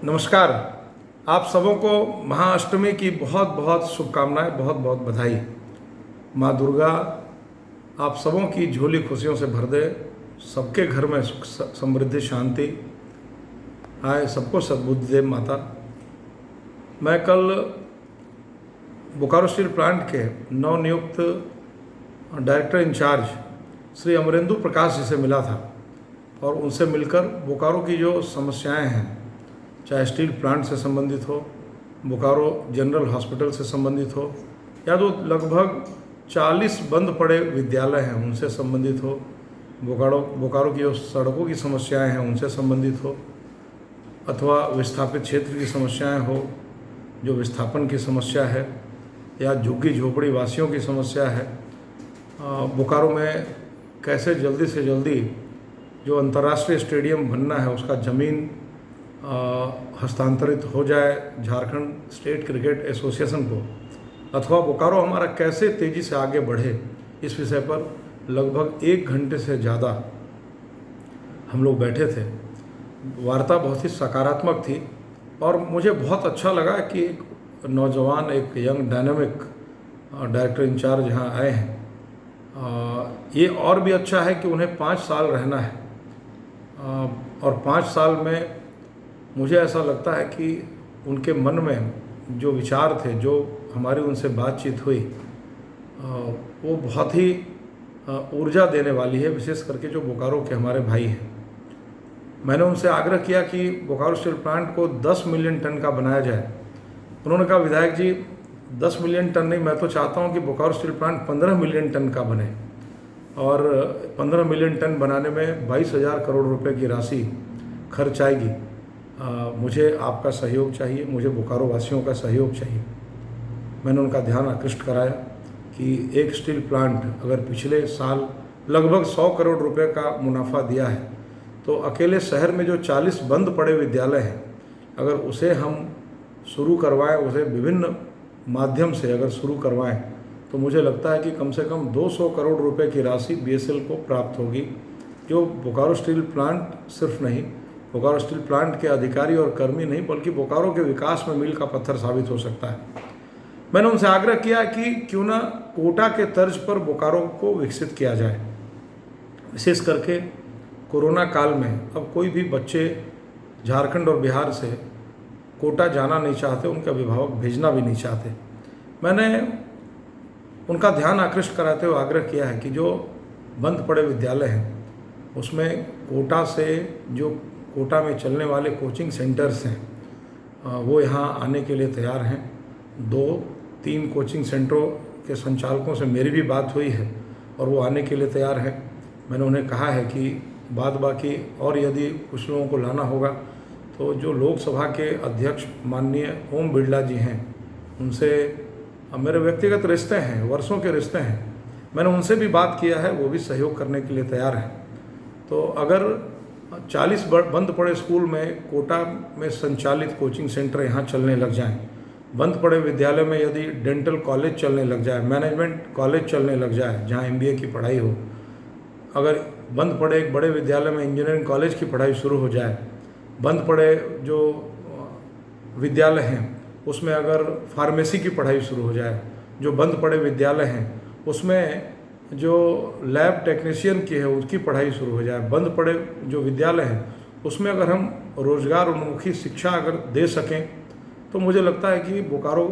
नमस्कार। आप सबों को महाअष्टमी की बहुत बहुत शुभकामनाएं, बहुत बहुत बधाई। माँ दुर्गा आप सबों की झोली खुशियों से भर दे, सबके घर में सुख समृद्धि शांति आए, सबको सद्बुद्धि दे माता। मैं कल बोकारो स्टील प्लांट के नवनियुक्त डायरेक्टर इंचार्ज श्री अमरेंदु प्रकाश जी से मिला था और उनसे मिलकर बोकारो की जो समस्याएं हैं, चाहे स्टील प्लांट से संबंधित हो, बोकारो जनरल हॉस्पिटल से संबंधित हो, या जो लगभग 40 बंद पड़े विद्यालय हैं उनसे संबंधित हो, बोकारो की जो सड़कों की समस्याएं हैं उनसे संबंधित हो, अथवा विस्थापित क्षेत्र की समस्याएं हो, जो विस्थापन की समस्या है, या झुग्गी झोपड़ी वासियों की समस्या है। बोकारो में कैसे जल्दी से जल्दी जो अंतर्राष्ट्रीय स्टेडियम बनना है उसका ज़मीन हस्तांतरित हो जाए झारखंड स्टेट क्रिकेट एसोसिएशन को, अथवा बोकारो हमारा कैसे तेज़ी से आगे बढ़े, इस विषय पर लगभग 1 घंटे से ज़्यादा हम लोग बैठे थे। वार्ता बहुत ही सकारात्मक थी और मुझे बहुत अच्छा लगा कि एक नौजवान, एक यंग डायनामिक डायरेक्टर इंचार्ज यहाँ आए हैं। ये और भी अच्छा है कि उन्हें 5 साल रहना है और 5 साल में मुझे ऐसा लगता है कि उनके मन में जो विचार थे, जो हमारी उनसे बातचीत हुई, वो बहुत ही ऊर्जा देने वाली है, विशेष करके जो बोकारो के हमारे भाई हैं। मैंने उनसे आग्रह किया कि बोकारो स्टील प्लांट को 10 मिलियन टन का बनाया जाए। उन्होंने कहा, विधायक जी 10 मिलियन टन नहीं, मैं तो चाहता हूँ कि Bokaro steel plant 15 million ton का बने, और 15 मिलियन टन बनाने में 22,000 करोड़ रुपए की राशि खर्च आएगी। मुझे आपका सहयोग चाहिए, मुझे बोकारो वासियों का सहयोग चाहिए। मैंने उनका ध्यान आकृष्ट कराया कि एक स्टील प्लांट अगर पिछले साल लगभग 100 करोड़ रुपए का मुनाफा दिया है, तो अकेले शहर में जो 40 बंद पड़े विद्यालय हैं, अगर उसे हम शुरू करवाएं, उसे विभिन्न माध्यम से अगर शुरू करवाएं, तो मुझे लगता है कि कम से कम 200 करोड़ रुपए की राशि बीएसएल को प्राप्त होगी, जो बोकारो स्टील प्लांट सिर्फ नहीं, बोकारो स्टील प्लांट के अधिकारी और कर्मी नहीं, बल्कि बोकारो के विकास में मील का पत्थर साबित हो सकता है। मैंने उनसे आग्रह किया कि क्यों ना कोटा के तर्ज पर बोकारो को विकसित किया जाए। विशेष करके कोरोना काल में अब कोई भी बच्चे झारखंड और बिहार से कोटा जाना नहीं चाहते, उनके अभिभावक भेजना भी नहीं चाहते। मैंने उनका ध्यान आकृष्ट कराते हुए आग्रह किया है कि जो बंद पड़े विद्यालय हैं उसमें कोटा से, जो कोटा में चलने वाले कोचिंग सेंटर्स हैं, वो यहाँ आने के लिए तैयार हैं। 2-3 कोचिंग सेंटरों के संचालकों से मेरी भी बात हुई है और वो आने के लिए तैयार है। मैंने उन्हें कहा है कि बाद बाकी और यदि कुछ लोगों को लाना होगा तो जो लोकसभा के अध्यक्ष माननीय ओम बिरला जी हैं, उनसे मेरे व्यक्तिगत रिश्ते हैं, वर्षों के रिश्ते हैं, मैंने उनसे भी बात किया है, वो भी सहयोग करने के लिए तैयार हैं। तो अगर 40 बंद पड़े स्कूल में कोटा में संचालित कोचिंग सेंटर यहाँ चलने लग जाएं, बंद पड़े विद्यालय में यदि डेंटल कॉलेज चलने लग जाए, मैनेजमेंट कॉलेज चलने लग जाए जहाँ MBA की पढ़ाई हो, अगर बंद पड़े एक बड़े विद्यालय में इंजीनियरिंग कॉलेज की पढ़ाई शुरू हो जाए, बंद पड़े जो विद्यालय हैं उसमें अगर फार्मेसी की पढ़ाई शुरू हो जाए, जो बंद पड़े विद्यालय हैं उसमें जो लैब टेक्नीशियन की है उसकी पढ़ाई शुरू हो जाए, बंद पड़े जो विद्यालय हैं उसमें अगर हम रोजगार उन्मुखी शिक्षा अगर दे सकें, तो मुझे लगता है कि बोकारो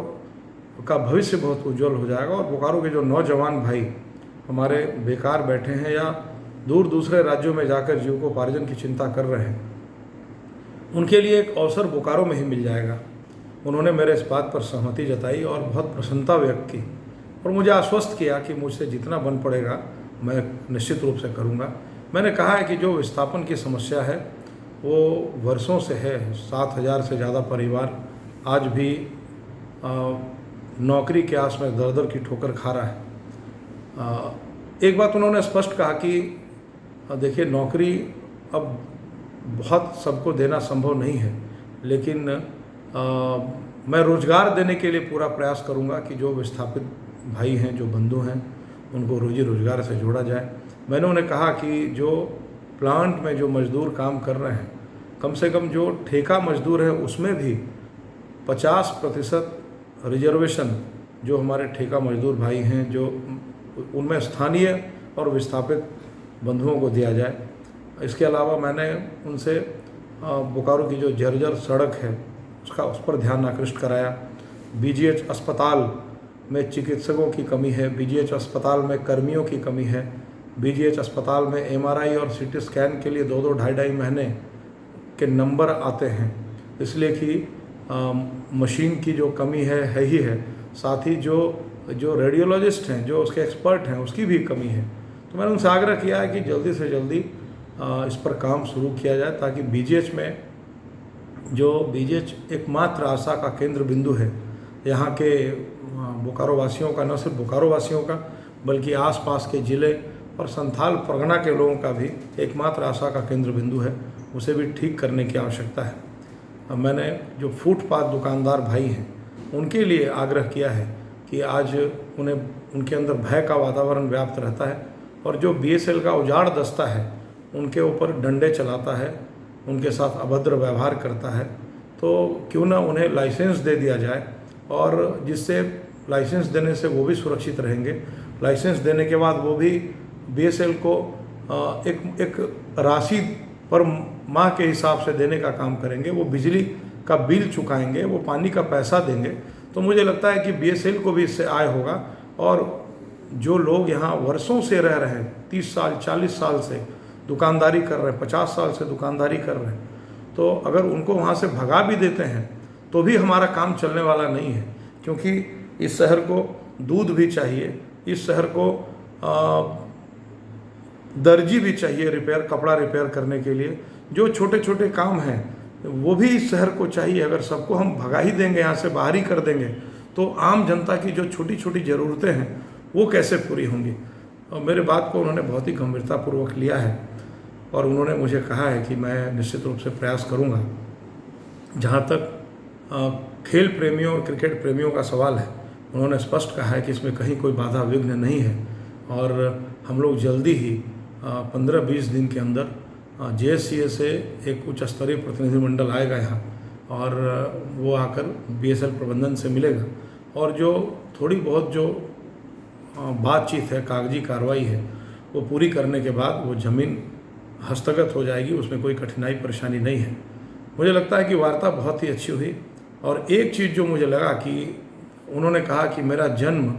का भविष्य बहुत उज्जवल हो जाएगा। और बोकारो के जो नौजवान भाई हमारे बेकार बैठे हैं या दूर दूसरे राज्यों में जाकर जीविकोपार्जन की चिंता कर रहे हैं, उनके लिए एक अवसर बोकारो में ही मिल जाएगा। उन्होंने मेरे इस बात पर सहमति जताई और बहुत प्रसन्नता व्यक्त की और मुझे आश्वस्त किया कि मुझसे जितना बन पड़ेगा मैं निश्चित रूप से करूंगा। मैंने कहा है कि जो विस्थापन की समस्या है वो वर्षों से है। 7,000 से ज़्यादा परिवार आज भी नौकरी के आस में दर दर की ठोकर खा रहा है। एक बात उन्होंने स्पष्ट कहा कि देखिए, नौकरी अब बहुत सबको देना संभव नहीं है, लेकिन मैं रोज़गार देने के लिए पूरा प्रयास करूंगा कि जो विस्थापित भाई हैं, जो बंधु हैं, उनको रोजी रोज़गार से जोड़ा जाए। मैंने उन्हें कहा कि जो प्लांट में जो मजदूर काम कर रहे हैं, कम से कम जो ठेका मजदूर है उसमें भी 50% रिजर्वेशन जो हमारे ठेका मजदूर भाई हैं जो उनमें स्थानीय और विस्थापित बंधुओं को दिया जाए। इसके अलावा मैंने उनसे बोकारो की जो जर्जर सड़क है उस पर ध्यान आकृष्ट कराया। बीजीएच अस्पताल में चिकित्सकों की कमी है, बीजीएच अस्पताल में कर्मियों की कमी है, बीजीएच अस्पताल में एमआरआई और सीटी स्कैन के लिए 2-2 ढाई महीने के नंबर आते हैं, इसलिए कि मशीन की जो कमी है ही है। साथ ही जो रेडियोलॉजिस्ट हैं, जो उसके एक्सपर्ट हैं, उसकी भी कमी है। तो मैंने उनसे आग्रह किया है कि जल्दी से जल्दी इस पर काम शुरू किया जाए, ताकि बीजीएच में जो बीजीएच एकमात्र आशा का केंद्र बिंदु है यहाँ के बोकारो वासियों का, न सिर्फ बोकारो वासियों का बल्कि आसपास के ज़िले और संथाल परगना के लोगों का भी एकमात्र आशा का केंद्र बिंदु है, उसे भी ठीक करने की आवश्यकता है। अब मैंने जो फुटपाथ दुकानदार भाई हैं उनके लिए आग्रह किया है कि आज उनके अंदर भय का वातावरण व्याप्त रहता है और जो बीएसएल का उजाड़ दस्ता है उनके ऊपर डंडे चलाता है, उनके साथ अभद्र व्यवहार करता है, तो क्यों ना उन्हें लाइसेंस दे दिया जाए और जिससे लाइसेंस देने से वो भी सुरक्षित रहेंगे। लाइसेंस देने के बाद वो भी बीएसएल को एक राशि पर माह के हिसाब से देने का काम करेंगे, वो बिजली का बिल चुकाएंगे, वो पानी का पैसा देंगे। तो मुझे लगता है कि बीएसएल को भी इससे आय होगा और जो लोग यहाँ वर्षों से रह रहे हैं, 30 साल 40 साल से दुकानदारी कर रहे हैं, 50 साल से दुकानदारी कर रहे हैं, तो अगर उनको वहाँ से भगा भी देते हैं तो भी हमारा काम चलने वाला नहीं है, क्योंकि इस शहर को दूध भी चाहिए, इस शहर को दर्जी भी चाहिए कपड़ा रिपेयर करने के लिए। जो छोटे छोटे काम हैं वो भी इस शहर को चाहिए। अगर सबको हम भगा ही देंगे, यहाँ से बाहर ही कर देंगे, तो आम जनता की जो छोटी छोटी ज़रूरतें हैं वो कैसे पूरी होंगी। और मेरे बात को उन्होंने बहुत ही गंभीरतापूर्वक लिया है और उन्होंने मुझे कहा है कि मैं निश्चित रूप से प्रयास करूँगा। जहाँ तक खेल प्रेमियों और क्रिकेट प्रेमियों का सवाल है, उन्होंने स्पष्ट कहा है कि इसमें कहीं कोई बाधा विघ्न नहीं है और हम लोग जल्दी ही 15-20 दिन के अंदर जेएससीए से एक उच्च स्तरीय प्रतिनिधिमंडल आएगा यहाँ और वो आकर बीएसएल प्रबंधन से मिलेगा और जो थोड़ी बहुत जो बातचीत है, कागजी कार्रवाई है, वो पूरी करने के बाद वो ज़मीन हस्तगत हो जाएगी। उसमें कोई कठिनाई परेशानी नहीं है। मुझे लगता है कि वार्ता बहुत ही अच्छी हुई और एक चीज़ जो मुझे लगा कि उन्होंने कहा कि मेरा जन्म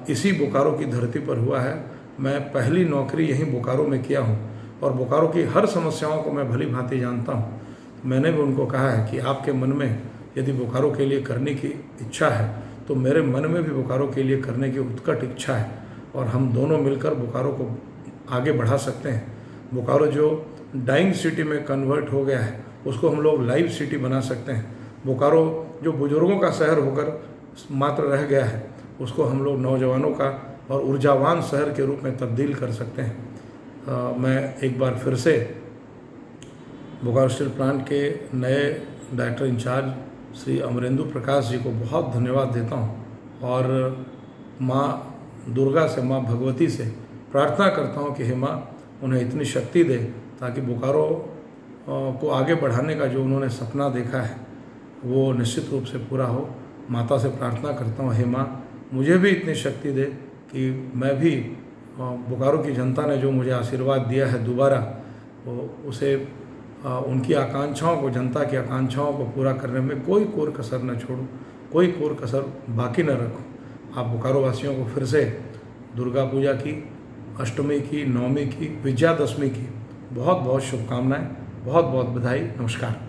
इसी बोकारो की धरती पर हुआ है, मैं पहली नौकरी यहीं बोकारो में किया हूँ और बोकारो की हर समस्याओं को मैं भली भांति जानता हूँ। मैंने भी उनको कहा है कि आपके मन में यदि बोकारो के लिए करने की इच्छा है तो मेरे मन में भी बोकारो के लिए करने की उत्कट इच्छा है और हम दोनों मिलकर बोकारो को आगे बढ़ा सकते हैं। बोकारो जो डाइंग सिटी में कन्वर्ट हो गया है उसको हम लोग लाइव सिटी बना सकते हैं। बोकारो जो बुजुर्गों का शहर होकर मात्र रह गया है उसको हम लोग नौजवानों का और ऊर्जावान शहर के रूप में तब्दील कर सकते हैं। मैं एक बार फिर से बोकारो स्टील प्लांट के नए डायरेक्टर इंचार्ज श्री अमरेंदु प्रकाश जी को बहुत धन्यवाद देता हूँ और माँ दुर्गा से, माँ भगवती से प्रार्थना करता हूँ कि हे माँ उन्हें इतनी शक्ति दे ताकि बोकारो को आगे बढ़ाने का जो उन्होंने सपना देखा है वो निश्चित रूप से पूरा हो। माता से प्रार्थना करता हूँ, हे माँ मुझे भी इतनी शक्ति दे कि मैं भी बोकारो की जनता ने जो मुझे आशीर्वाद दिया है दोबारा उसे उनकी आकांक्षाओं को, जनता की आकांक्षाओं को पूरा करने में कोई कोर कसर न छोड़ूं, कोई कोर कसर बाकी न रखूं। आप बोकारो वासियों को फिर से दुर्गा पूजा की, अष्टमी की, नवमी की, विजयादशमी की बहुत बहुत शुभकामनाएं, बहुत बहुत बधाई। नमस्कार।